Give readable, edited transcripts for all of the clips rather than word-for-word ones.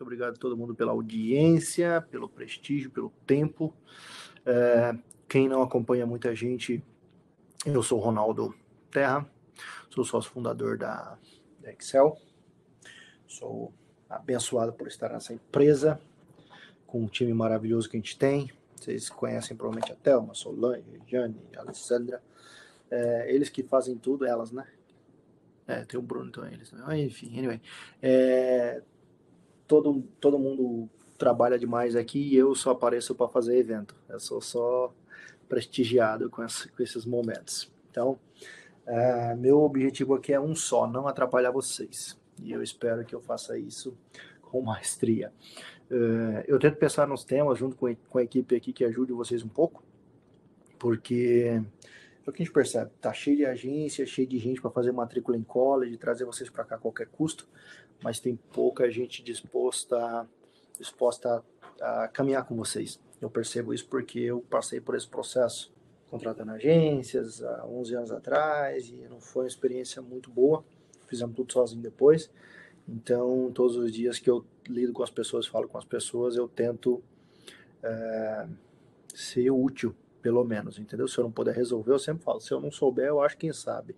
Muito obrigado a todo mundo pela audiência, pelo prestígio, pelo tempo. Quem não acompanha muita gente, eu sou o Ronaldo Terra, sou sócio fundador da Excel. Sou abençoado por estar nessa empresa, com um time maravilhoso que a gente tem. Vocês conhecem provavelmente a Thelma, Solange, Jane, Alessandra. Eles que fazem tudo, elas, né? Tem o Bruno, então eles. Enfim, anyway. Todo mundo trabalha demais aqui e eu só apareço para fazer evento. Eu sou só prestigiado com esses momentos. Então, meu objetivo aqui é um só, não atrapalhar vocês. E eu espero que eu faça isso com maestria. Eu tento pensar nos temas junto com a equipe aqui que ajude vocês um pouco, porque é o que a gente percebe, tá cheio de agência, cheio de gente para fazer matrícula em college, trazer vocês para cá a qualquer custo, mas tem pouca gente disposta a caminhar com vocês. Eu percebo isso porque eu passei por esse processo contratando agências há 11 anos atrás e não foi uma experiência muito boa, fizemos tudo sozinho depois. Então, todos os dias que eu lido com as pessoas, falo com as pessoas, eu tento ser útil, pelo menos, entendeu? Se eu não puder resolver, eu sempre falo, se eu não souber, eu acho quem sabe.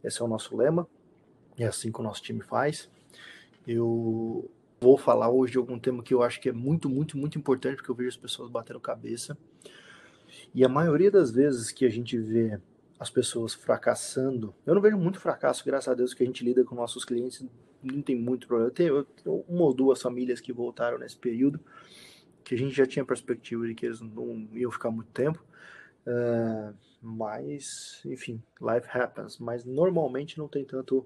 Esse é o nosso lema, é assim que o nosso time faz. Eu vou falar hoje de algum tema que eu acho que é muito, muito, muito importante, porque eu vejo as pessoas batendo cabeça. E a maioria das vezes que a gente vê as pessoas fracassando, eu não vejo muito fracasso, graças a Deus, que a gente lida com nossos clientes, não tem muito problema. Eu tenho uma ou duas famílias que voltaram nesse período, que a gente já tinha perspectiva de que eles não iam ficar muito tempo, mas, enfim, life happens, mas normalmente não tem tanto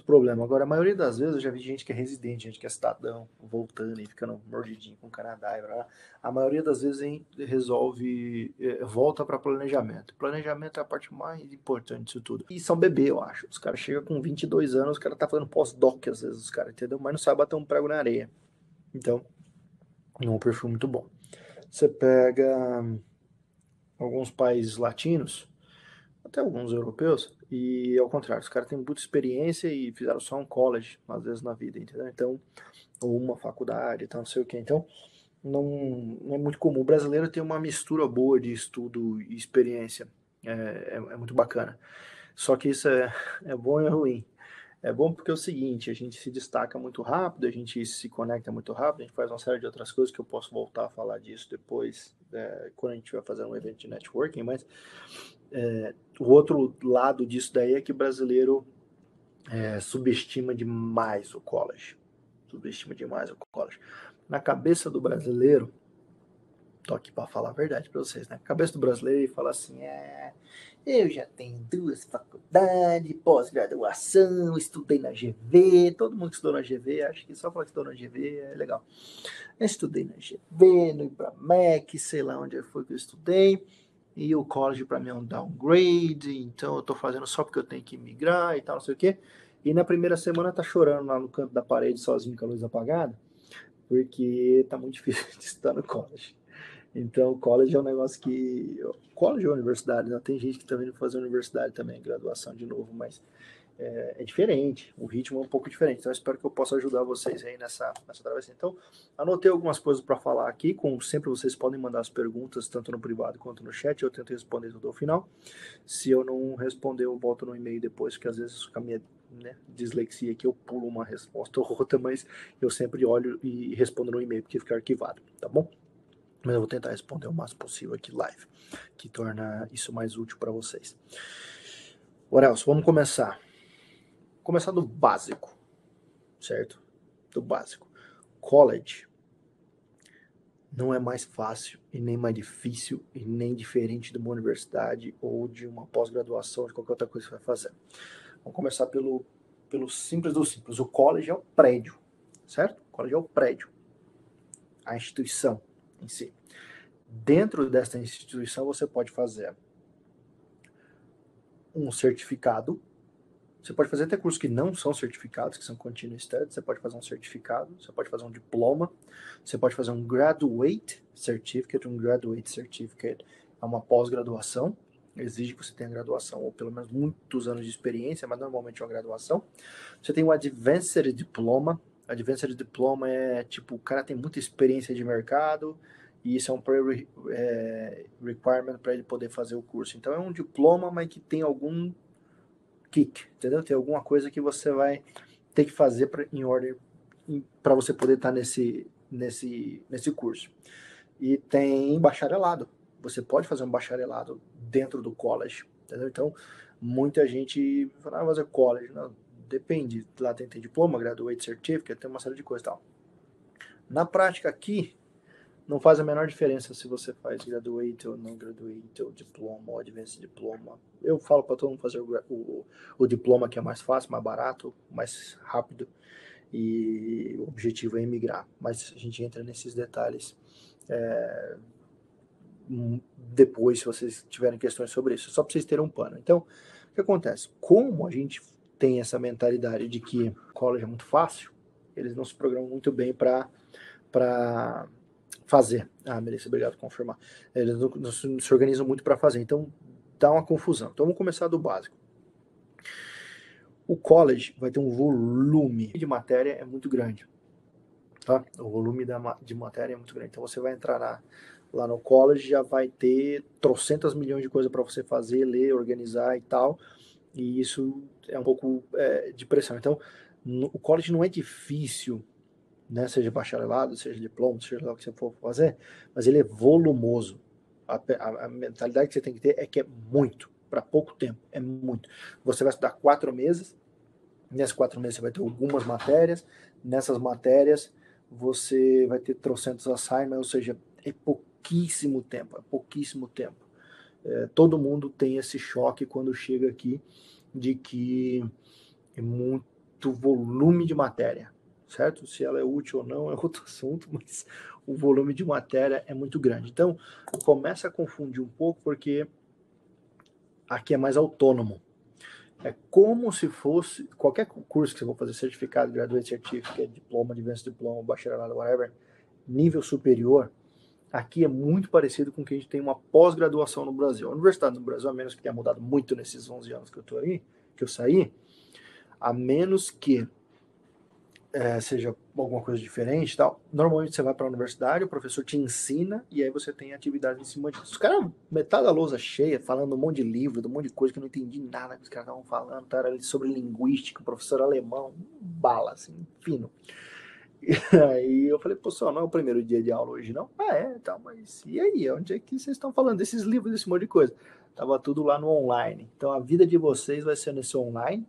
problema. Agora, a maioria das vezes eu já vi gente que é residente, gente que é cidadão, voltando e ficando mordidinho com o Canadá. E blá, blá. A maioria das vezes a gente resolve, volta para planejamento. Planejamento é a parte mais importante disso tudo. E são bebê, eu acho. Os caras chegam com 22 anos, os caras tá fazendo pós-doc às vezes, os caras, entendeu? Mas não sabe bater um prego na areia. Então, não é um perfil muito bom. Você pega alguns países latinos, até alguns europeus, e ao contrário, os caras têm muita experiência e fizeram só um college, às vezes, na vida, entendeu? Então, ou uma faculdade, então, não sei o que. Então, não é muito comum. O brasileiro tem uma mistura boa de estudo e experiência. É muito bacana. Só que isso é bom e é ruim. É bom porque é o seguinte, a gente se destaca muito rápido, a gente se conecta muito rápido, a gente faz uma série de outras coisas que eu posso voltar a falar disso depois, quando a gente vai fazer um evento de networking, mas o outro lado disso daí é que o brasileiro subestima demais o college. Subestima demais o college. Na cabeça do brasileiro, tô aqui para falar a verdade para vocês, né? Na cabeça do brasileiro ele fala assim, eu já tenho 2 faculdades, pós-graduação, estudei na GV, todo mundo que estudou na GV, acho que só falar que estudou na GV é legal. Eu estudei na GV, no IBRAMEC, sei lá onde foi que eu estudei, e o college para mim é um downgrade, então eu tô fazendo só porque eu tenho que migrar e tal, não sei o quê. E na primeira semana tá chorando lá no canto da parede sozinho com a luz apagada, porque tá muito difícil de estudar no college. Então, o college é um negócio que... College é universidade, né? Tem gente que tá vindo fazer universidade também, graduação de novo, mas é diferente, o ritmo é um pouco diferente. Então, eu espero que eu possa ajudar vocês aí nessa travessia. Então, anotei algumas coisas para falar aqui. Como sempre, vocês podem mandar as perguntas, tanto no privado quanto no chat. Eu tento responder tudo ao final. Se eu não responder, eu volto no e-mail depois, porque às vezes com a minha dislexia aqui eu pulo uma resposta ou outra, mas eu sempre olho e respondo no e-mail, porque fica arquivado, tá bom? Mas eu vou tentar responder o máximo possível aqui live, que torna isso mais útil para vocês. Orelso, vamos começar. Começar do básico, certo? Do básico. College não é mais fácil e nem mais difícil e nem diferente de uma universidade ou de uma pós-graduação, de qualquer outra coisa que você vai fazer. Vamos começar pelo simples do simples. O college é o prédio, certo? O college é o prédio, a instituição em si. Dentro dessa instituição você pode fazer um certificado. Você pode fazer até cursos que não são certificados, que são continuous studies. Você pode fazer um certificado, você pode fazer um diploma, você pode fazer um graduate certificate. Um graduate certificate é uma pós-graduação, exige que você tenha graduação ou pelo menos muitos anos de experiência, mas normalmente é uma graduação. Você tem o advanced diploma, Advanced Diploma é tipo, o cara tem muita experiência de mercado e isso é um requirement para ele poder fazer o curso. Então é um diploma, mas que tem algum kick, entendeu? Tem alguma coisa que você vai ter que fazer em ordem para você poder estar nesse curso. E tem bacharelado. Você pode fazer um bacharelado dentro do college, entendeu? Então, muita gente fala, ah, fazer college. Não, depende. Lá tem diploma, graduate certificate, tem uma série de coisas e tal. Na prática aqui, não faz a menor diferença se você faz graduate ou não graduate, ou diploma, ou advanced diploma. Eu falo para todo mundo fazer o diploma, que é mais fácil, mais barato, mais rápido, e o objetivo é emigrar. Mas a gente entra nesses detalhes depois, se vocês tiverem questões sobre isso, só para vocês terem um pano. Então, o que acontece? Como a gente tem essa mentalidade de que college é muito fácil, eles não se programam muito bem para fazer. Ah, Melissa, obrigado por confirmar. Eles não se organizam muito para fazer, então dá uma confusão. Então vamos começar do básico. O college vai ter um volume de matéria é muito grande. Tá? O volume de matéria é muito grande. Então você vai entrar lá no college, já vai ter trocentas milhões de coisas para você fazer, ler, organizar e tal. E isso é um pouco de pressão. Então, o college não é difícil, né? Seja bacharelado, seja diploma, seja lá o que você for fazer, mas ele é volumoso. A mentalidade que você tem que ter é que é muito, para pouco tempo, é muito. Você vai estudar 4 meses, nesses 4 meses você vai ter algumas matérias, nessas matérias você vai ter trocentos assignments, ou seja, é pouquíssimo tempo, todo mundo tem esse choque quando chega aqui de que é muito volume de matéria, certo? Se ela é útil ou não é outro assunto, mas o volume de matéria é muito grande. Então, começa a confundir um pouco porque aqui é mais autônomo. É como se fosse qualquer curso que você for fazer, certificado, graduate certificate, diploma, advanced diploma, bacharelado, whatever, nível superior, aqui é muito parecido com o que a gente tem uma pós-graduação no Brasil. A universidade no Brasil, a menos que tenha mudado muito nesses 11 anos que eu tô aí, que eu saí, a menos que seja alguma coisa diferente e tal, normalmente você vai para a universidade, o professor te ensina e aí você tem atividade em cima disso. Os caras, metade da lousa cheia, falando um monte de livro, um monte de coisa que eu não entendi nada que os caras estavam falando, tá? Era sobre linguística, professor alemão, bala, assim, fino. E aí eu falei, pô, só não é o primeiro dia de aula hoje, não? Ah, é, tá, mas e aí? Onde é que vocês estão falando desses livros, desse monte de coisa? Tava tudo lá no online. Então a vida de vocês vai ser nesse online,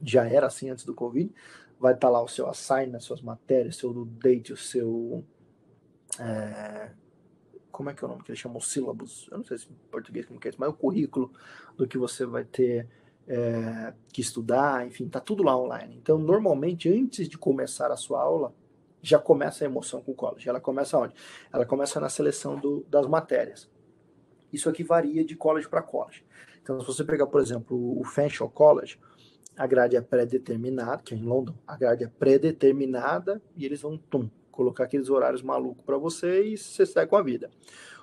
já era assim antes do Covid, vai estar lá o seu assignment, as suas matérias, seu due date, o seu... como é que é o nome que eles chamam? Syllabus. Eu não sei se em português como que é isso, mas é o currículo do que você vai ter que estudar, enfim, tá tudo lá online. Então, normalmente, antes de começar a sua aula, já começa a emoção com o college. Ela começa onde? Ela começa na seleção das matérias. Isso aqui varia de college para college. Então, se você pegar, por exemplo, o Fanshawe College, a grade é pré-determinada, que é em London, a grade é pré-determinada e eles vão colocar aqueles horários malucos para você e você segue com a vida.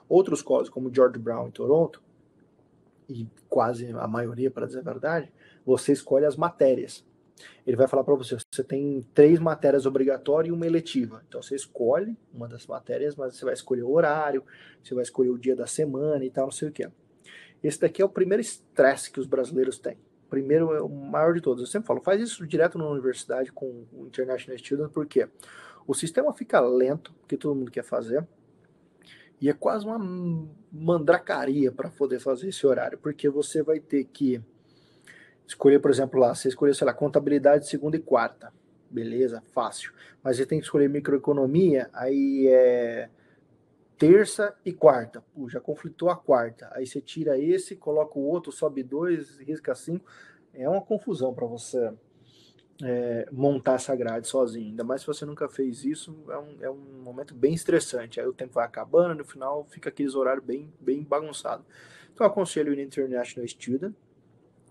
Outros colleges, como George Brown em Toronto, e quase a maioria, para dizer a verdade, você escolhe as matérias. Ele vai falar para você, você tem 3 matérias obrigatórias e uma eletiva. Então você escolhe uma das matérias, mas você vai escolher o horário, você vai escolher o dia da semana e tal, não sei o que. Esse daqui é o primeiro estresse que os brasileiros têm. Primeiro é o maior de todos. Eu sempre falo, faz isso direto na universidade com o International Student, porque o sistema fica lento, que todo mundo quer fazer, e é quase uma mandracaria para poder fazer esse horário, porque você vai ter que escolher, por exemplo, lá, você escolheu, sei lá, contabilidade segunda e quarta. Beleza, fácil. Mas você tem que escolher microeconomia, aí é terça e quarta. Pô, já conflitou a quarta. Aí você tira esse, coloca o outro, sobe 2, risca 5. É uma confusão para você montar essa grade sozinho. Ainda mais se você nunca fez isso, é um momento bem estressante. Aí o tempo vai acabando, no final fica aqueles horários bem bagunçados. Então eu aconselho o International Student,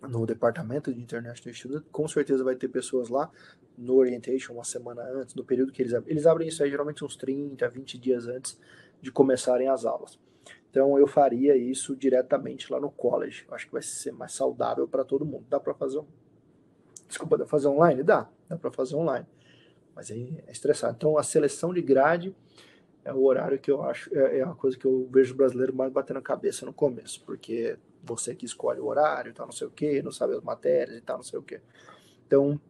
no departamento de International Student, com certeza vai ter pessoas lá no orientation uma semana antes, no período que eles abrem isso aí geralmente uns 30, 20 dias antes de começarem as aulas. Então eu faria isso diretamente lá no college. Eu acho que vai ser mais saudável para todo mundo. Dá para fazer Desculpa, dá pra fazer online? Dá para fazer online. mas aí é estressado. Então a seleção de grade é o horário que eu acho, é uma coisa que eu vejo o brasileiro mais batendo a cabeça no começo, porque você que escolhe o horário, tal, não sei o que, não sabe as matérias e tal, não sei o que. Então,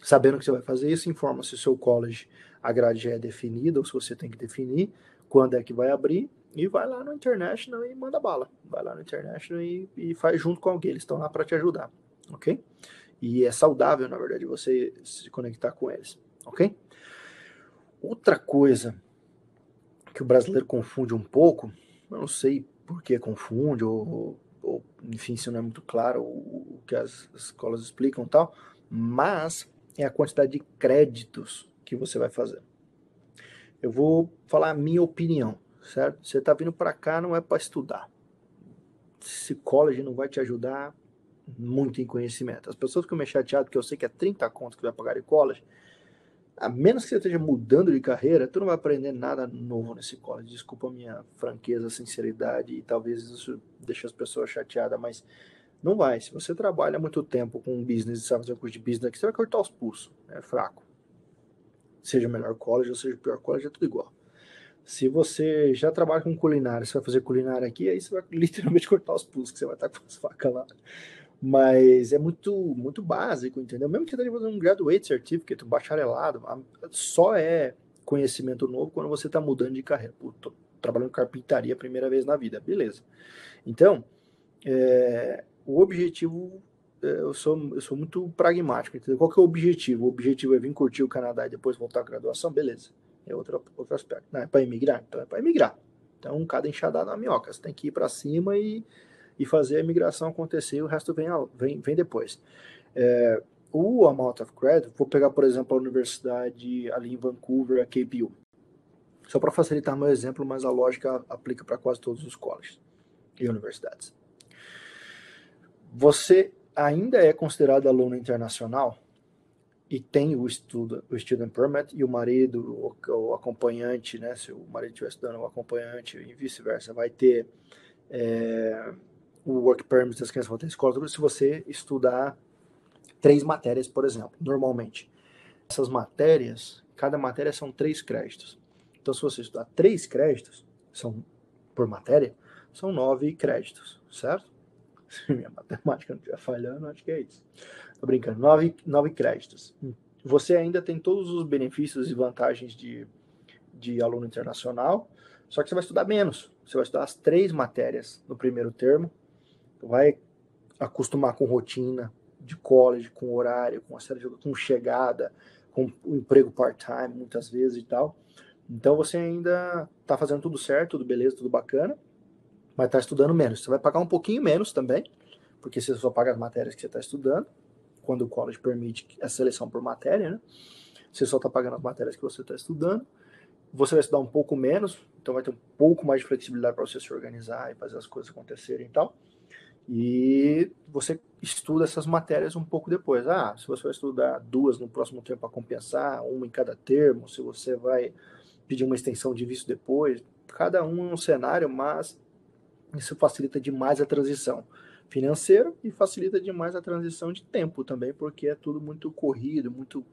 sabendo que você vai fazer isso, informa se o seu college, a grade já é definida, ou se você tem que definir quando é que vai abrir, e vai lá no International e manda bala. Vai lá no International e faz junto com alguém, eles estão lá para te ajudar, ok? E é saudável, na verdade, você se conectar com eles, ok? Outra coisa que o brasileiro confunde um pouco, eu não sei por que confunde, ou enfim, se não é muito claro o que as escolas explicam e tal, mas é a quantidade de créditos que você vai fazer. Eu vou falar a minha opinião, certo? Você está vindo para cá não é para estudar. Esse college não vai te ajudar muito em conhecimento. As pessoas ficam meio chateadas porque eu sei que é 30 contos que vai pagar em college. A menos que você esteja mudando de carreira, tu não vai aprender nada novo nesse college. Desculpa a minha franqueza, sinceridade, e talvez isso deixe as pessoas chateadas, mas não vai. Se você trabalha há muito tempo com business e sabe fazer um curso de business aqui, você vai cortar os pulsos. É fraco. Seja o melhor college ou seja o pior college, é tudo igual. Se você já trabalha com culinária, você vai fazer culinária aqui, aí você vai literalmente cortar os pulsos, que você vai estar com as facas lá. Mas é muito básico, entendeu? Mesmo que você esteja fazendo um graduate certificate, um bacharelado, só é conhecimento novo quando você está mudando de carreira. Pô, tô trabalhando em carpintaria a primeira vez na vida, beleza. Então, o objetivo, eu sou muito pragmático, entendeu? Qual que é o objetivo? O objetivo é vir curtir o Canadá e depois voltar à graduação? Beleza. É outro aspecto. Não, é para imigrar? Então é para imigrar. Então, cada enxadada na minhoca. Você tem que ir para cima e fazer a imigração acontecer, e o resto vem depois. O Amount of Credit, vou pegar, por exemplo, a universidade ali em Vancouver, a KPU. Só para facilitar meu exemplo, mas a lógica aplica para quase todos os colleges e universidades. Você ainda é considerado aluno internacional e tem o Student Permit, e o marido, o acompanhante, né, se o marido estiver estudando, o acompanhante e vice-versa, vai ter o Work Permit, as crianças vão ter escola, se você estudar 3 matérias, por exemplo, normalmente. Essas matérias, cada matéria são 3 créditos. Então, se você estudar 3 créditos, por matéria, são 9 créditos, certo? Se minha matemática não estiver falhando, acho que é isso. Tô brincando, 9 créditos. Você ainda tem todos os benefícios e vantagens de aluno internacional, só que você vai estudar menos. Você vai estudar as 3 matérias no primeiro termo, vai acostumar com rotina de college, com horário, com a série com chegada, com o emprego part-time, muitas vezes e tal. Então você ainda está fazendo tudo certo, tudo beleza, tudo bacana, mas está estudando menos. Você vai pagar um pouquinho menos também, porque você só paga as matérias que você está estudando, quando o college permite a seleção por matéria, né? Você só está pagando as matérias que você está estudando. Você vai estudar um pouco menos, então vai ter um pouco mais de flexibilidade para você se organizar e fazer as coisas acontecerem e tal. E você estuda essas matérias um pouco depois. Se você vai estudar 2 no próximo termo para compensar, uma em cada termo, se você vai pedir uma extensão de visto depois, cada um é um cenário, mas isso facilita demais a transição financeira e facilita demais a transição de tempo também, porque é tudo muito corrido, muito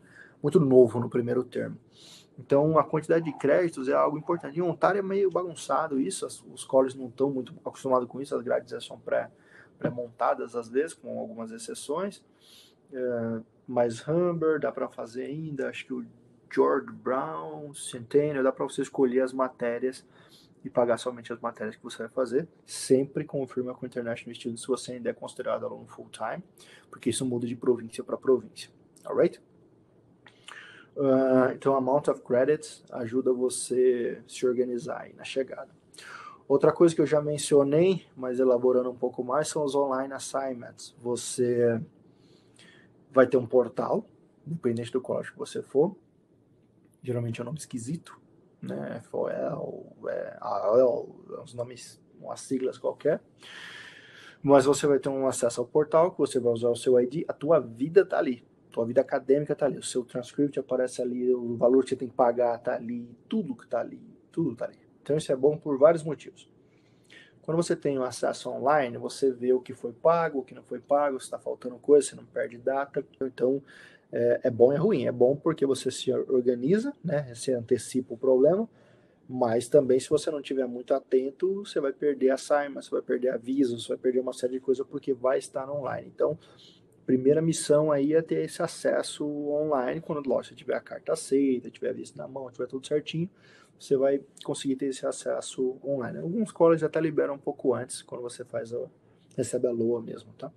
novo no primeiro termo. Então, a quantidade de créditos é algo importante. Em Ontário é meio bagunçado isso, os colleges não estão muito acostumados com isso, as grades já são pré-montadas às vezes, com algumas exceções. Mas Humber dá para fazer ainda, acho que o George Brown, Centennial, dá para você escolher as matérias e pagar somente as matérias que você vai fazer. Sempre confirma com o International Student se você ainda é considerado aluno full-time, porque isso muda de província para província. Alright? Então, Amount of Credits ajuda você se organizar aí na chegada. Outra coisa que eu já mencionei, mas elaborando um pouco mais, são os online assignments. Você vai ter um portal, independente do college que você for. Geralmente é um nome esquisito, né? FOL, AOL, uns nomes, umas siglas qualquer. Mas você vai ter um acesso ao portal, que você vai usar o seu ID, a tua vida tá ali. Tua vida acadêmica tá ali, o seu transcript aparece ali, o valor que você tem que pagar tá ali, tudo que tá ali, tudo tá ali. Então isso é bom por vários motivos. Quando você tem o acesso online, você vê o que foi pago, o que não foi pago, se está faltando coisa, você não perde data. Então É bom e é ruim. É bom porque você se organiza, né? Você antecipa o problema, mas também se você não estiver muito atento, você vai perder assignment, você vai perder avisos, você vai perder uma série de coisas porque vai estar online. Então, primeira missão aí é ter esse acesso online, quando lógico, você tiver a carta aceita, tiver visto na mão, tiver tudo certinho, você vai conseguir ter esse acesso online. Alguns colleges até liberam um pouco antes, quando você recebe a LOA mesmo, tá?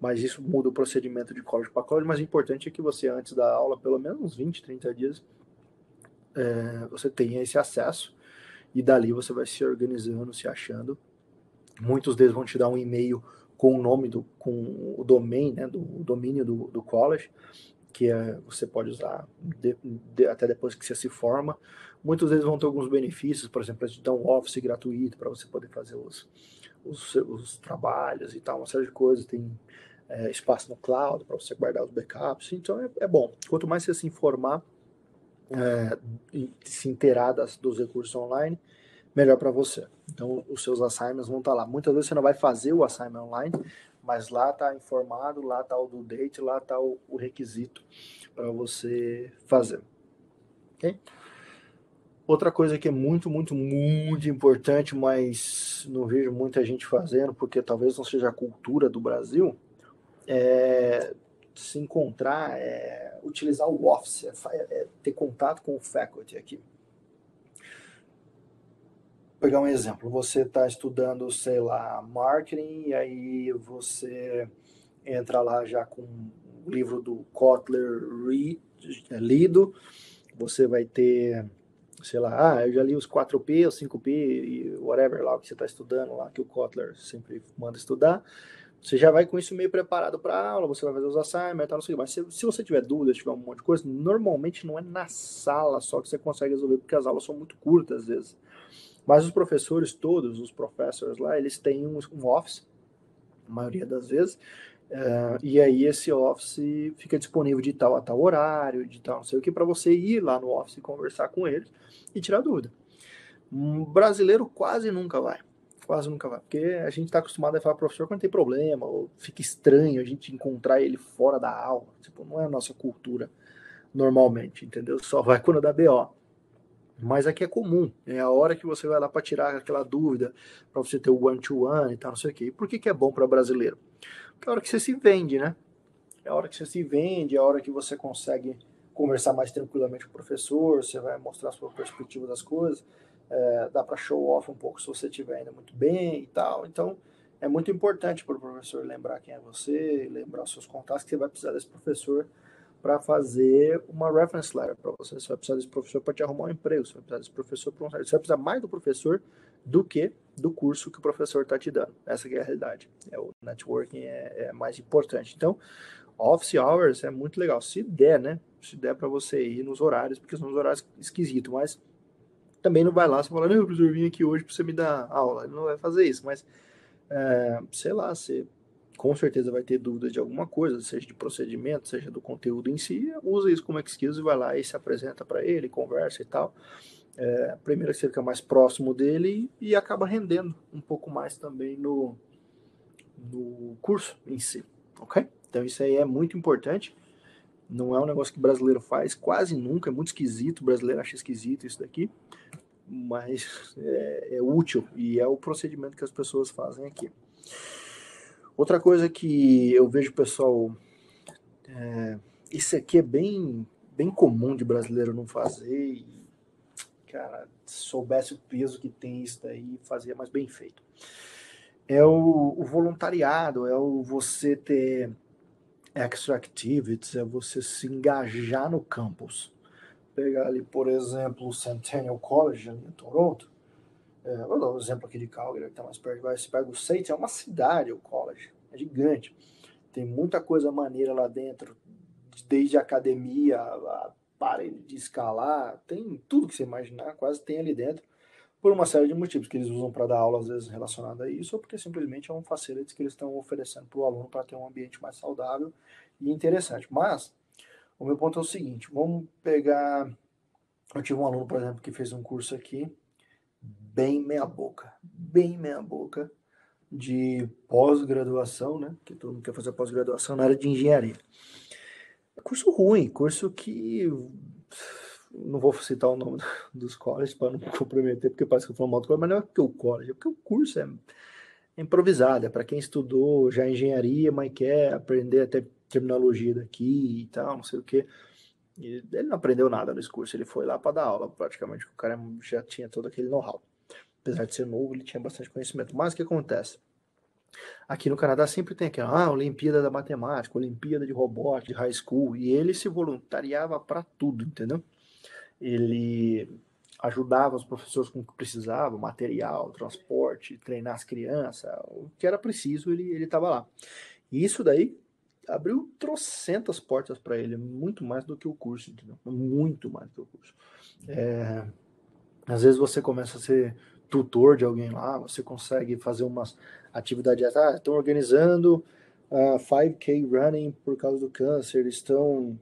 Mas isso muda o procedimento de college para college, mas o importante é que você, antes da aula, pelo menos uns 20, 30 dias, você tenha esse acesso, e dali você vai se organizando, se achando. Muitos deles vão te dar um e-mail com o nome, com o domain, né, do domínio do college, que você pode usar até depois que você se forma. Muitos deles vão ter alguns benefícios, por exemplo, eles te dão um office gratuito para você poder fazer os trabalhos e tal, uma série de coisas. Tem espaço no cloud para você guardar os backups, então é bom. Quanto mais você se informar e se inteirar dos recursos online, melhor para você. Então, os seus assignments vão estar lá. Muitas vezes você não vai fazer o assignment online, mas lá está informado, lá está o due date, lá está o requisito para você fazer. Ok? Outra coisa que é muito, muito, muito importante, mas não vejo muita gente fazendo, porque talvez não seja a cultura do Brasil, é se encontrar, utilizar o Office, ter contato com o faculty aqui. Vou pegar um exemplo, você está estudando, sei lá, marketing, e aí você entra lá já com o livro do Kotler lido, você vai ter, sei lá, eu já li os 4P, os 5P, e whatever lá o que você está estudando lá, que o Kotler sempre manda estudar. Você já vai com isso meio preparado para a aula, você vai fazer os assignments e tal, não sei o que. Mas se você tiver dúvidas, tiver um monte de coisa, normalmente não é na sala só que você consegue resolver, porque as aulas são muito curtas às vezes. Mas os professores todos, os professors lá, eles têm um office, a maioria das vezes, e aí esse office fica disponível de tal a tal horário, de tal não sei o que, para você ir lá no office e conversar com eles e tirar dúvida. Um brasileiro quase nunca vai. Quase nunca vai. Porque a gente está acostumado a falar pro professor quando tem problema, ou fica estranho a gente encontrar ele fora da aula. Tipo, não é a nossa cultura normalmente, entendeu? Só vai quando dá BO. Mas aqui é comum, é a hora que você vai lá para tirar aquela dúvida, para você ter o one-to-one e tal, não sei o quê. E por que é bom para brasileiro? Porque é a hora que você se vende, né? É a hora que você se vende, é a hora que você consegue conversar mais tranquilamente com o professor, você vai mostrar a sua perspectiva das coisas, dá para show off um pouco se você estiver indo muito bem e tal. Então, é muito importante para o professor lembrar quem é você, lembrar os seus contatos, que você vai precisar desse professor para fazer uma reference letter para você. Você vai precisar desse professor para te arrumar um emprego, você vai precisar desse professor para você vai precisar mais do professor do que do curso que o professor está te dando. Essa que é a realidade. O networking é mais importante. Então, office hours é muito legal. Se der, né? Se der para você ir nos horários, porque são os horários esquisitos, mas também não vai lá, você fala, não, professor, eu vim aqui hoje para você me dar aula. Ele não vai fazer isso, mas sei lá, você com certeza vai ter dúvidas de alguma coisa, seja de procedimento, seja do conteúdo em si, usa isso como excuse e vai lá e se apresenta para ele, conversa e tal. Primeiro que você fica mais próximo dele e acaba rendendo um pouco mais também no curso em si, ok? Então isso aí é muito importante, não é um negócio que o brasileiro faz quase nunca, é muito esquisito, o brasileiro acha esquisito isso daqui, mas é útil e é o procedimento que as pessoas fazem aqui. Outra coisa que eu vejo o pessoal, isso aqui é bem, bem comum de brasileiro não fazer e, cara, se soubesse o peso que tem isso daí, fazia mais bem feito. É o voluntariado, é o você ter extra activities, é você se engajar no campus. Pegar ali, por exemplo, o Centennial College ali em Toronto, vou dar um exemplo aqui de Calgary, que está mais perto, você pega o SAIT, é uma cidade o college, é gigante. Tem muita coisa maneira lá dentro, desde academia, a parede de escalar, tem tudo que você imaginar, quase tem ali dentro, por uma série de motivos que eles usam para dar aula, às vezes relacionado a isso, ou porque simplesmente é um facility que eles estão oferecendo para o aluno para ter um ambiente mais saudável e interessante. Mas, o meu ponto é o seguinte, vamos pegar, eu tive um aluno, por exemplo, que fez um curso aqui, bem meia boca, de pós-graduação, né? Que todo mundo quer fazer pós-graduação na área de engenharia. Curso ruim, curso que não vou citar o nome dos colleges para não comprometer, porque parece que eu falo mal do college, mas não é porque o college, é porque o curso é improvisado, é para quem estudou já engenharia, mas quer aprender até terminologia daqui e tal, não sei o quê. E ele não aprendeu nada nesse curso, ele foi lá para dar aula, praticamente, o cara já tinha todo aquele know-how. Apesar de ser novo, ele tinha bastante conhecimento. Mas o que acontece? Aqui no Canadá sempre tem aquela Olimpíada da Matemática, Olimpíada de Robótica, de High School, e ele se voluntariava para tudo, entendeu? Ele ajudava os professores com o que precisavam, material, transporte, treinar as crianças, o que era preciso, ele estava lá. E isso daí abriu trocentas portas para ele, muito mais do que o curso, entendeu? Muito mais do que o curso. Às vezes você começa a ser tutor de alguém lá, você consegue fazer umas atividades, estão organizando 5K running por causa do câncer, estão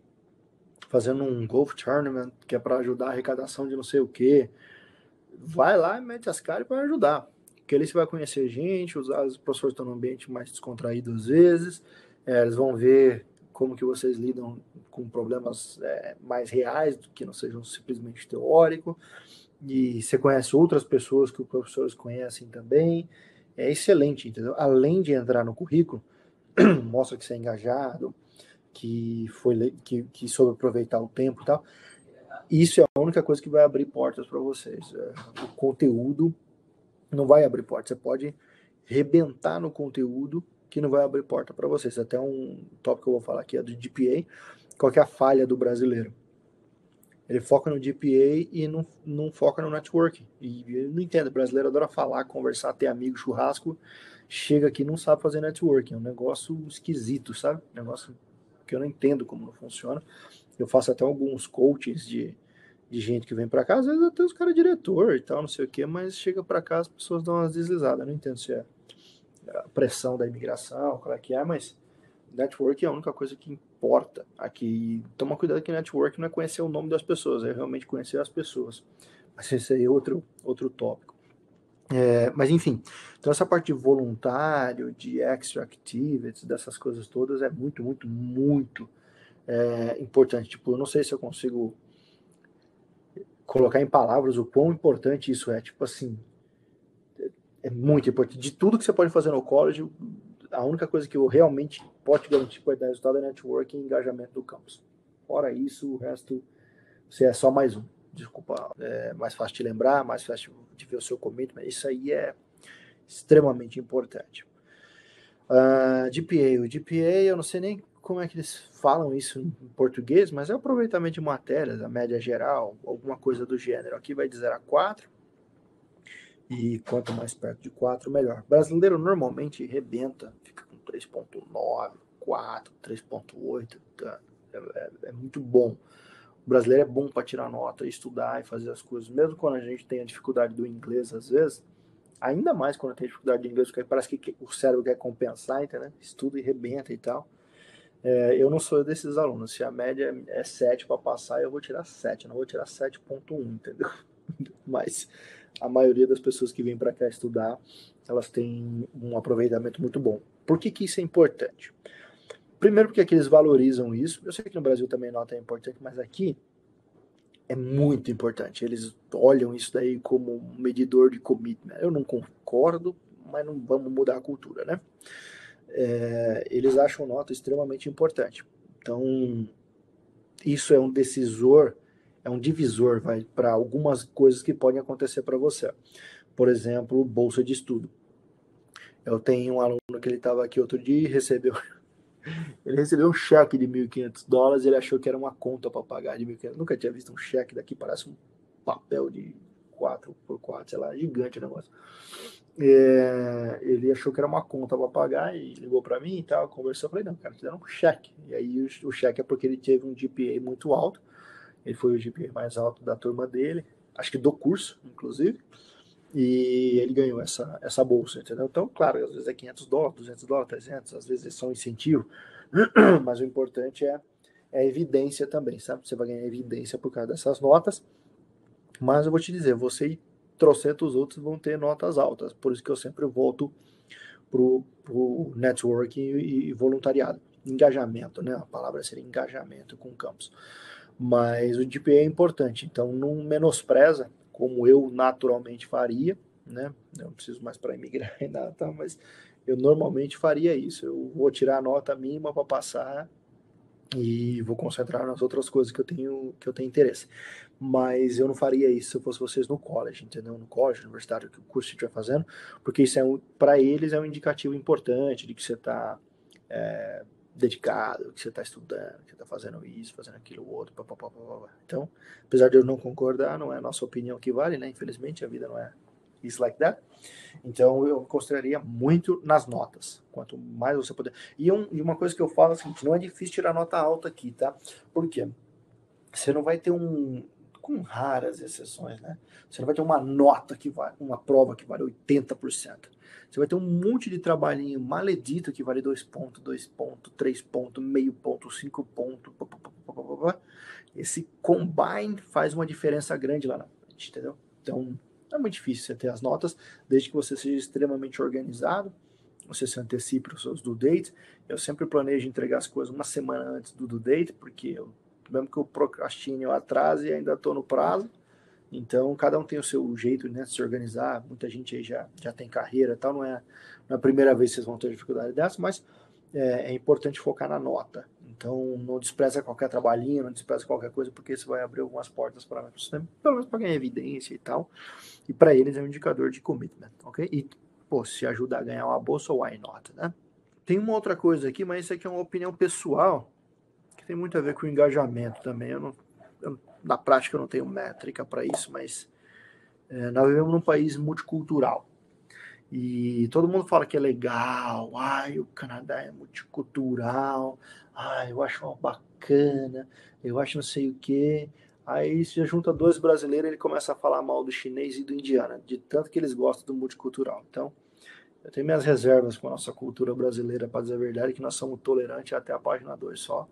fazendo um golf tournament que é para ajudar a arrecadação de não sei o que. Vai lá e mete as caras para ajudar. Porque ali você vai conhecer gente, os professores estão num ambiente mais descontraído às vezes, eles vão ver como que vocês lidam com problemas mais reais, do que não sejam simplesmente teóricos, e você conhece outras pessoas que os professores conhecem também, é excelente, entendeu? Além de entrar no currículo, mostra que você é engajado, que soube aproveitar o tempo e tal. Isso é a única coisa que vai abrir portas para vocês. O conteúdo não vai abrir portas. Você pode rebentar no conteúdo que não vai abrir porta para vocês. Até um tópico que eu vou falar aqui é do GPA. Qual que é a falha do brasileiro? Ele foca no GPA e não foca no networking. E eu não entendo. O brasileiro adora falar, conversar, ter amigo, churrasco. Chega aqui e não sabe fazer networking. É um negócio esquisito, sabe? Um negócio que eu não entendo como não funciona. Eu faço até alguns coaches de gente que vem para cá, às vezes até os caras diretor e tal, não sei o que, mas chega para cá as pessoas dão umas deslizadas. Eu não entendo se é a pressão da imigração, qual é que é, mas network é a única coisa que importa aqui. Toma cuidado que network não é conhecer o nome das pessoas, é realmente conhecer as pessoas. Mas esse aí é outro tópico. Mas enfim, então essa parte de voluntário, de extra activities, dessas coisas todas é muito, muito, muito importante. Tipo, eu não sei se eu consigo colocar em palavras o quão importante isso é. Tipo assim, é muito importante. De tudo que você pode fazer no college, a única coisa que eu realmente pode te garantir que vai dar resultado é networking e engajamento do campus. Fora isso, o resto, você é só mais um. Desculpa, é mais fácil de lembrar, mais fácil de ver o seu commitment. Isso aí é extremamente importante. GPA. O GPA, eu não sei nem como é que eles falam isso em português, mas é o aproveitamento de matérias, a média geral, alguma coisa do gênero. Aqui vai de 0 a 4, e quanto mais perto de 4, melhor. O brasileiro normalmente rebenta, fica com 3.9, 4, 3.8, tá? É muito bom. O brasileiro é bom para tirar nota, estudar e fazer as coisas, mesmo quando a gente tem a dificuldade do inglês, às vezes, ainda mais quando tem dificuldade de inglês, porque parece que o cérebro quer compensar, entendeu? Estuda e rebenta e tal. Eu não sou desses alunos. Se a média é 7 para passar, eu vou tirar 7, eu não vou tirar 7.1, entendeu? Mas a maioria das pessoas que vêm para cá estudar, elas têm um aproveitamento muito bom. Por que isso é importante? Primeiro porque aqui eles valorizam isso. Eu sei que no Brasil também nota é importante, mas aqui é muito importante. Eles olham isso daí como um medidor de commitment. Eu não concordo, mas não vamos mudar a cultura, né? Eles acham nota extremamente importante. Então, isso é um decisor, é um divisor, vai, para algumas coisas que podem acontecer para você. Por exemplo, bolsa de estudo. Eu tenho um aluno que ele estava aqui outro dia e ele recebeu um cheque de $1.500 e ele achou que era uma conta para pagar de 1.500. Nunca tinha visto um cheque daqui, parece um papel de 4x4, sei lá, gigante o negócio. Ele achou que era uma conta para pagar e ligou para mim e tal, conversou, eu falei, não, cara, te deram um cheque. E aí o cheque é porque ele teve um GPA muito alto, ele foi o GPA mais alto da turma dele, acho que do curso, inclusive, e ele ganhou essa bolsa, entendeu? Então, claro, às vezes é $500, $200, 300, às vezes é só um incentivo, mas o importante é a evidência também, sabe? Você vai ganhar evidência por causa dessas notas, mas eu vou te dizer, você e trocentos outros vão ter notas altas, por isso que eu sempre volto pro networking e voluntariado. engajamento, né? A palavra seria engajamento com o campus. Mas o GPA é importante, então não menospreza, como eu naturalmente faria, né? Eu não preciso mais para imigrar ainda, tá? Mas eu normalmente faria isso. Eu vou tirar a nota mínima para passar e vou concentrar nas outras coisas que eu tenho interesse. Mas eu não faria isso se eu fosse vocês no college, entendeu? No college, na universidade, o curso que estiver fazendo, porque isso para eles é um indicativo importante de que você está dedicado, que você está estudando, que você está fazendo isso, fazendo aquilo, outro, papapá. Então, apesar de eu não concordar, não é a nossa opinião que vale, né? Infelizmente, a vida não é isso like that. Então, eu consideraria muito nas notas. Quanto mais você puder. E uma coisa que eu falo é o seguinte, não é difícil tirar nota alta aqui, tá? Por quê? Você não vai ter com raras exceções, né? Você não vai ter uma nota que vale, uma prova que vale 80%. Você vai ter um monte de trabalhinho maledito que vale 2 pontos, 2 pontos, 3 pontos, meio ponto, 5 pontos. Esse combine faz uma diferença grande lá na frente, entendeu? Então, é muito difícil você ter as notas, desde que você seja extremamente organizado, você se antecipe os seus due dates. Eu sempre planejo entregar as coisas uma semana antes do due date, porque mesmo que eu procrastine, eu atrase e ainda estou no prazo. Então, cada um tem o seu jeito, né, de se organizar. Muita gente aí já tem carreira e tal, não é a primeira vez que vocês vão ter dificuldade dessa, mas é importante focar na nota. Então, não despreza qualquer trabalhinho, não despreza qualquer coisa, porque isso vai abrir algumas portas para você, pelo menos para ganhar evidência e tal. E para eles é um indicador de commitment, ok? E, pô, se ajuda a ganhar uma bolsa, why not, né? Tem uma outra coisa aqui, mas isso aqui é uma opinião pessoal, que tem muito a ver com o engajamento também. Na prática eu não tenho métrica para isso, mas nós vivemos num país multicultural. E todo mundo fala que é legal, o Canadá é multicultural, eu acho uma bacana, eu acho não sei o quê. Aí se junta dois brasileiros, ele começa a falar mal do chinês e do indiano, de tanto que eles gostam do multicultural. Então, eu tenho minhas reservas com a nossa cultura brasileira, para dizer a verdade, que nós somos tolerantes até a página 2 só.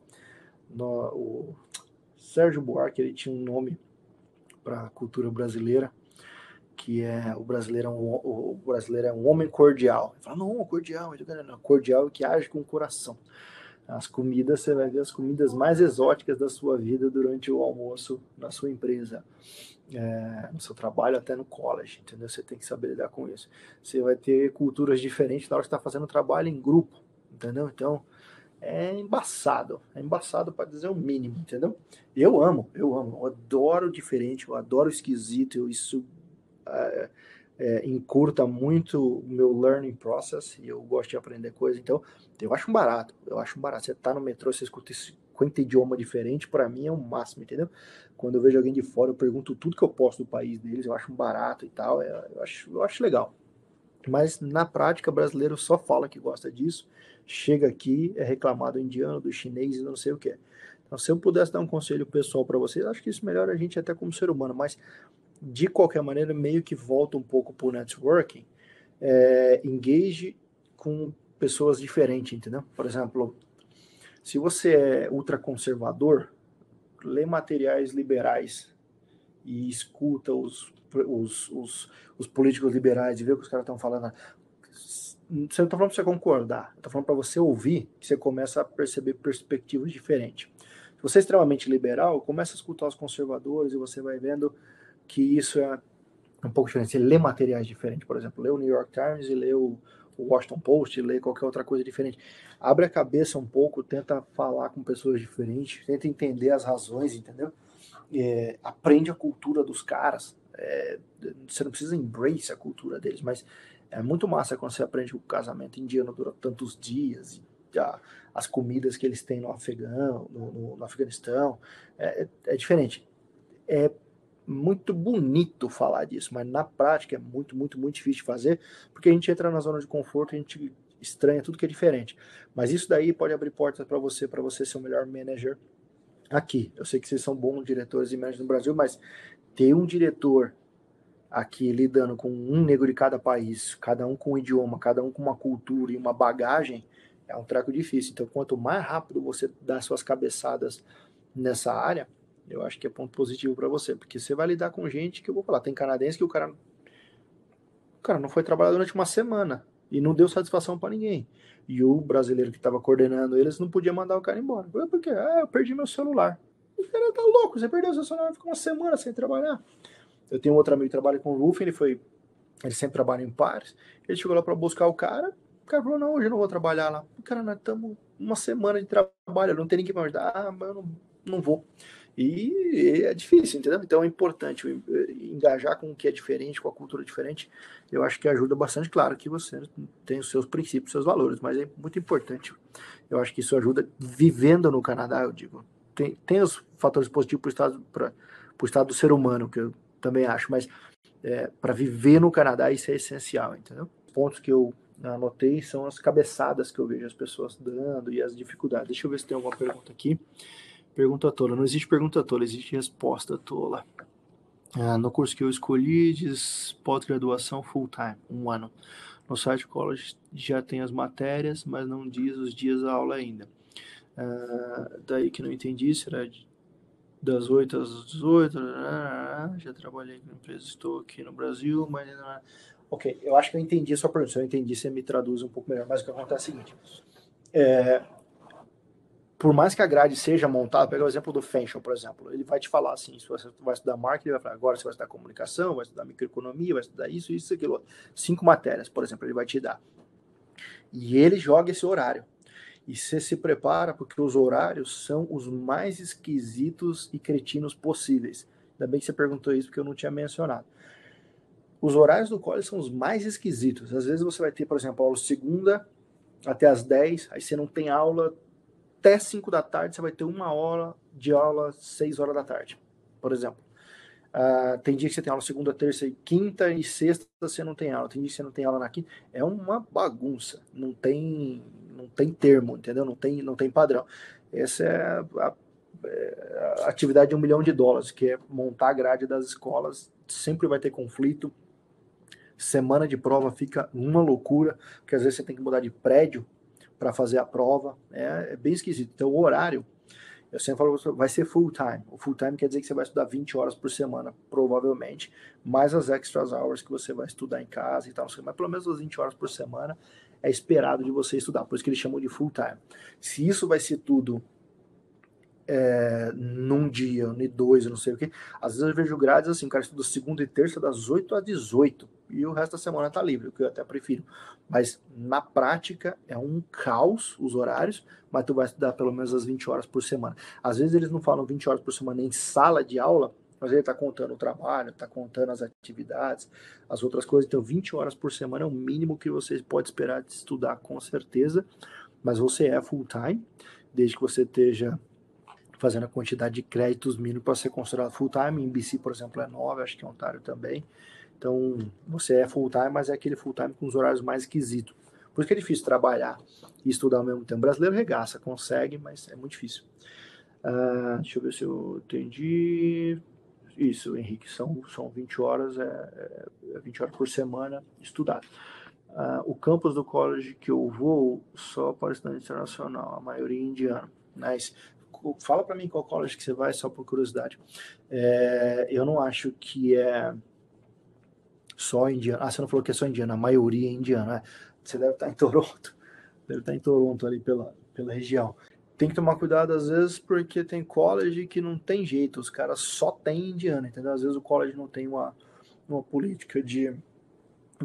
O Sérgio Buarque, ele tinha um nome para a cultura brasileira, que é o brasileiro é um homem cordial. Ele fala, não, cordial, cordial é o que age com o coração. As comidas, você vai ver as comidas mais exóticas da sua vida durante o almoço na sua empresa, no seu trabalho, até no college, entendeu? Você tem que saber lidar com isso. Você vai ter culturas diferentes na hora que você está fazendo trabalho em grupo, entendeu? Então, é embaçado para dizer o mínimo, entendeu? Eu adoro diferente, eu adoro esquisito, isso encurta muito o meu learning process e eu gosto de aprender coisa, então eu acho um barato, Você tá no metrô, você escuta 50 idiomas diferentes, para mim é o máximo, entendeu? Quando eu vejo alguém de fora, eu pergunto tudo que eu posso do país deles, eu acho um barato e tal, eu acho legal. Mas na prática, brasileiro só fala que gosta disso, chega aqui, é reclamado do indiano, do chinês e não sei o que. Então, se eu pudesse dar um conselho pessoal para vocês, acho que isso melhora a gente até como ser humano, mas de qualquer maneira, meio que volta um pouco para o networking, engage com pessoas diferentes, entendeu? Por exemplo, se você é ultraconservador, lê materiais liberais e escuta os políticos liberais e vê o que os caras estão falando. Você não está falando para você concordar, está falando para você ouvir, que você começa a perceber perspectivas diferentes. Se você é extremamente liberal, começa a escutar os conservadores e você vai vendo que isso é um pouco diferente. Você lê materiais diferentes, por exemplo, lê o New York Times e lê o Washington Post, e lê qualquer outra coisa diferente. Abre a cabeça um pouco, tenta falar com pessoas diferentes, tenta entender as razões, entendeu? Aprende a cultura dos caras. Você não precisa embrace a cultura deles, mas é muito massa quando você aprende que o casamento indiano dura tantos dias, e as comidas que eles têm no Afeganistão. É diferente. É muito bonito falar disso, mas na prática é muito, muito, muito difícil de fazer, porque a gente entra na zona de conforto, a gente estranha tudo que é diferente. Mas isso daí pode abrir portas para você ser o melhor manager aqui. Eu sei que vocês são bons diretores e managers no Brasil, mas ter um diretor aqui lidando com um negro de cada país, cada um com um idioma, cada um com uma cultura e uma bagagem, é um treco difícil. Então, quanto mais rápido você dá suas cabeçadas nessa área, eu acho que é ponto positivo para você, porque você vai lidar com gente que eu vou falar, tem canadense que o cara não foi trabalhar durante uma semana E não deu satisfação para ninguém. E o brasileiro que estava coordenando eles não podia mandar o cara embora. Por quê? Eu perdi meu celular. O cara tá louco, você perdeu seu celular, ficou uma semana sem trabalhar. Eu tenho um outro amigo que trabalha com roofing, ele sempre trabalha em pares. Ele chegou lá para buscar o cara falou, não, hoje eu não vou trabalhar lá. Cara, nós estamos uma semana de trabalho, não tem ninguém para ajudar. Mas eu não vou. E é difícil, entendeu? Então é importante engajar com o que é diferente, com a cultura diferente. Eu acho que ajuda bastante. Claro que você tem os seus princípios, seus valores, mas é muito importante. Eu acho que isso ajuda vivendo no Canadá, eu digo. Tem os fatores positivos para o estado do ser humano, que eu também acho, mas para viver no Canadá isso é essencial, entendeu? Os pontos que eu anotei são as cabeçadas que eu vejo as pessoas dando e as dificuldades. Deixa eu ver se tem alguma pergunta aqui. Pergunta tola. Não existe pergunta tola, existe resposta tola. No curso que eu escolhi, diz pós-graduação full time, 1 ano. No site college já tem as matérias, mas não diz os dias da aula ainda. Daí que não entendi, será das 8 às 18? Já trabalhei com empresa, estou aqui no Brasil, mas ainda não... Ok, eu acho que eu entendi a sua pergunta. Se eu entendi, você me traduz um pouco melhor. Mas o que acontece é o seguinte. Por mais que a grade seja montada, pega o exemplo do Fenchel, por exemplo, ele vai te falar assim, se você vai estudar marketing, ele vai falar, agora você vai estudar comunicação, vai estudar microeconomia, vai estudar isso, aquilo. 5 matérias, por exemplo, ele vai te dar. E ele joga esse horário. E você se prepara porque os horários são os mais esquisitos e cretinos possíveis. Ainda bem que você perguntou isso, porque eu não tinha mencionado. Os horários do college são os mais esquisitos. Às vezes você vai ter, por exemplo, aula segunda até as 10, aí você não tem aula até 5 da tarde, você vai ter uma hora de aula 6 horas da tarde, por exemplo. Tem dia que você tem aula segunda, terça e quinta, e sexta você não tem aula. Tem dia que você não tem aula na quinta. É uma bagunça. Não tem termo, entendeu? Não tem padrão. Essa é a atividade de $1 milhão, que é montar a grade das escolas. Sempre vai ter conflito. Semana de prova fica uma loucura, porque às vezes você tem que mudar de prédio para fazer a prova. É bem esquisito. Então, o horário, eu sempre falo, vai ser full time. O full time quer dizer que você vai estudar 20 horas por semana, provavelmente, mais as extras hours que você vai estudar em casa e tal. Mas pelo menos as 20 horas por semana é esperado de você estudar. Por isso que eles chamam de full time. Se isso vai ser tudo num dia, em 2, não sei o que. Às vezes eu vejo grades assim, o cara estuda segunda e terça das 8 às 18 e o resto da semana tá livre, o que eu até prefiro. Mas na prática é um caos os horários, mas tu vai estudar pelo menos as 20 horas por semana. Às vezes eles não falam 20 horas por semana em sala de aula, mas ele tá contando o trabalho, tá contando as atividades, as outras coisas. Então 20 horas por semana é o mínimo que você pode esperar de estudar, com certeza. Mas você é full time, desde que você esteja fazendo a quantidade de créditos mínimo para ser considerado full-time. Em BC, por exemplo, é 9, acho que em Ontário também. Então, você é full-time, mas é aquele full-time com os horários mais esquisitos. Por isso que é difícil trabalhar e estudar ao mesmo tempo. O brasileiro regaça, consegue, mas é muito difícil. Deixa eu ver se eu entendi. Isso, Henrique, são 20 horas, 20 horas por semana estudado. O campus do college que eu vou só para estudante internacional, a maioria indiana. Mas fala para mim qual college que você vai, só por curiosidade. Eu não acho que é só indiano. Você não falou que é só indiano, a maioria é indiana. Você deve estar em Toronto. Deve estar em Toronto ali pela região. Tem que tomar cuidado às vezes porque tem college que não tem jeito, os caras só tem indiano, entendeu? Às vezes o college não tem uma política de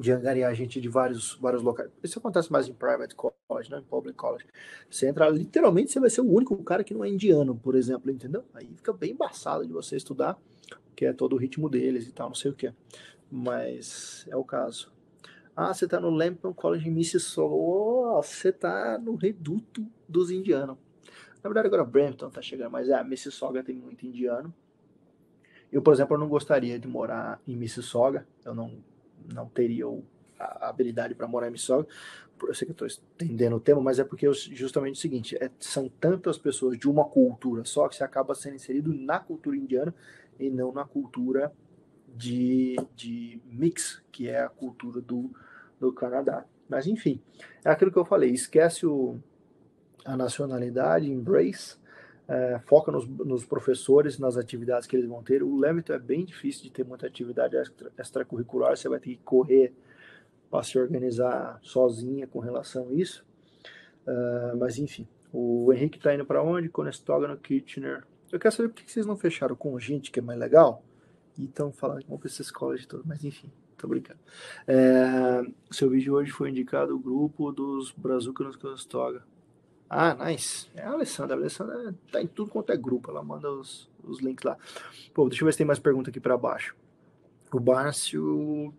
angariar gente de vários locais. Isso acontece mais em private college, não em public college. Você entra, literalmente, você vai ser o único cara que não é indiano, por exemplo, entendeu? Aí fica bem embaçado de você estudar, que é todo o ritmo deles e tal, não sei o que. Mas é o caso. Você tá no Lambton College em Mississauga. Você tá no reduto dos indianos. Na verdade, agora Brampton tá chegando, mas Mississauga tem muito indiano. Eu, por exemplo, não gostaria de morar em Mississauga. Eu não teria a habilidade para morar em Mississauga. Eu sei que eu estou estendendo o tema, mas é porque justamente o seguinte, são tantas pessoas de uma cultura só que você acaba sendo inserido na cultura indiana e não na cultura de mix, que é a cultura do Canadá. Mas enfim, é aquilo que eu falei, esquece a nacionalidade, embrace, foca nos professores, nas atividades que eles vão ter. O Lambton é bem difícil de ter muita atividade extracurricular, você vai ter que correr para se organizar sozinha com relação a isso. Mas enfim, o Henrique tá indo para onde? Conestoga, Kitchener. Eu quero saber por que vocês não fecharam com gente que é mais legal e estão falando que vão para essa escola de tudo, mas enfim, tô brincando. Seu vídeo hoje foi indicado o grupo dos Brazuca nos Conestoga. Ah, nice. É a Alessandra. A Alessandra tá em tudo quanto é grupo. Ela manda os links lá. Pô, deixa eu ver se tem mais pergunta aqui para baixo. O Bárcio,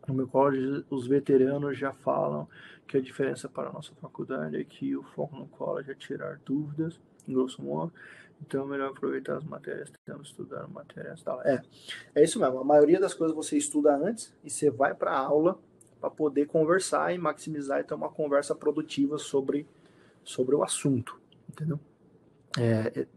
no meu college, os veteranos já falam que a diferença para a nossa faculdade é que o foco no college é tirar dúvidas, em grosso modo. Então é melhor aproveitar as matérias, tentando estudar matérias e tal. É isso mesmo. A maioria das coisas você estuda antes e você vai para a aula para poder conversar e maximizar e ter uma conversa produtiva sobre o assunto, entendeu?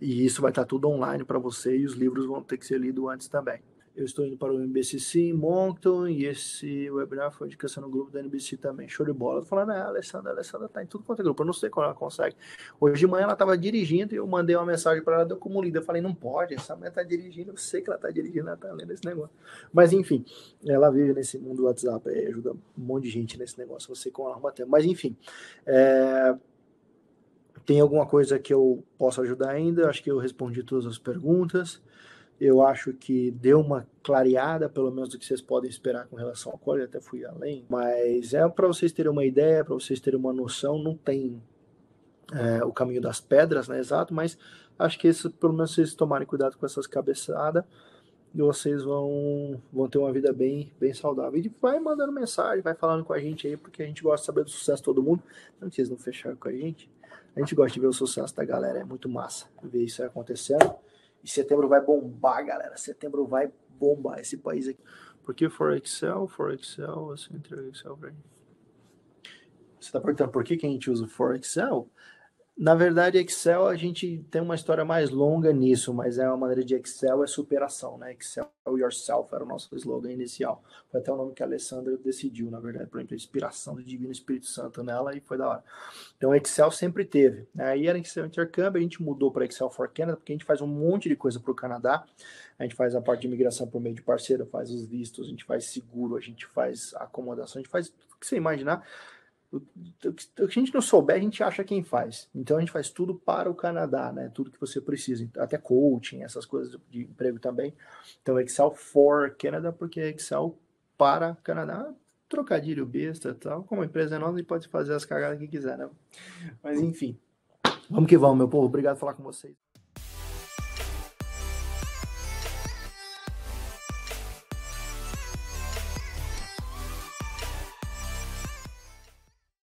E isso vai estar tudo online para você e os livros vão ter que ser lidos antes também. Eu estou indo para o NBCC em Moncton e esse webinar foi indicação no grupo da NBC também. Show de bola. Eu tô falando, a Alessandra tá em tudo quanto é grupo. Eu não sei como ela consegue. Hoje de manhã ela estava dirigindo e eu mandei uma mensagem para ela, deu como lida. Eu falei, não pode, essa mulher tá dirigindo, eu sei que ela tá dirigindo, ela tá lendo esse negócio. Mas enfim, ela vive nesse mundo do WhatsApp, ajuda um monte de gente nesse negócio, você com ela arruma tempo. Mas enfim, tem alguma coisa que eu possa ajudar ainda? Acho que eu respondi todas as perguntas. Eu acho que deu uma clareada, pelo menos, do que vocês podem esperar com relação ao college, até fui além. Mas é para vocês terem uma ideia, para vocês terem uma noção, não tem o caminho das pedras, né, exato, mas acho que isso, pelo menos vocês tomarem cuidado com essas cabeçadas, e vocês vão ter uma vida bem, bem saudável. E vai mandando mensagem, vai falando com a gente aí, porque a gente gosta de saber do sucesso de todo mundo. Não vocês não fecharam com a gente. A gente gosta de ver o sucesso da galera, é muito massa ver isso aí acontecendo. E setembro vai bombar, galera. Setembro vai bombar esse país aqui. Por que for Excel, você entrega Excel pra gente. Você tá perguntando por que a gente usa o for Excel? Na verdade, Excel, a gente tem uma história mais longa nisso, mas é uma maneira de Excel, é superação, né? Excel yourself era o nosso slogan inicial. Foi até o nome que a Alessandra decidiu, na verdade, por exemplo, a inspiração do Divino Espírito Santo nela e foi da hora. Então, Excel sempre teve. Aí era Excel Intercâmbio, a gente mudou para Excel for Canada, porque a gente faz um monte de coisa para o Canadá. A gente faz a parte de imigração por meio de parceiro, faz os vistos, a gente faz seguro, a gente faz acomodação, a gente faz tudo que você imaginar. O que a gente não souber, a gente acha quem faz. Então a gente faz tudo para o Canadá, né? Tudo que você precisa, até coaching, essas coisas de emprego também. Então Excel for Canada, porque Excel para Canadá, trocadilho besta e tal. Como a empresa é nossa, a gente pode fazer as cagadas que quiser, né? Mas enfim, vamos que vamos, meu povo. Obrigado por falar com vocês.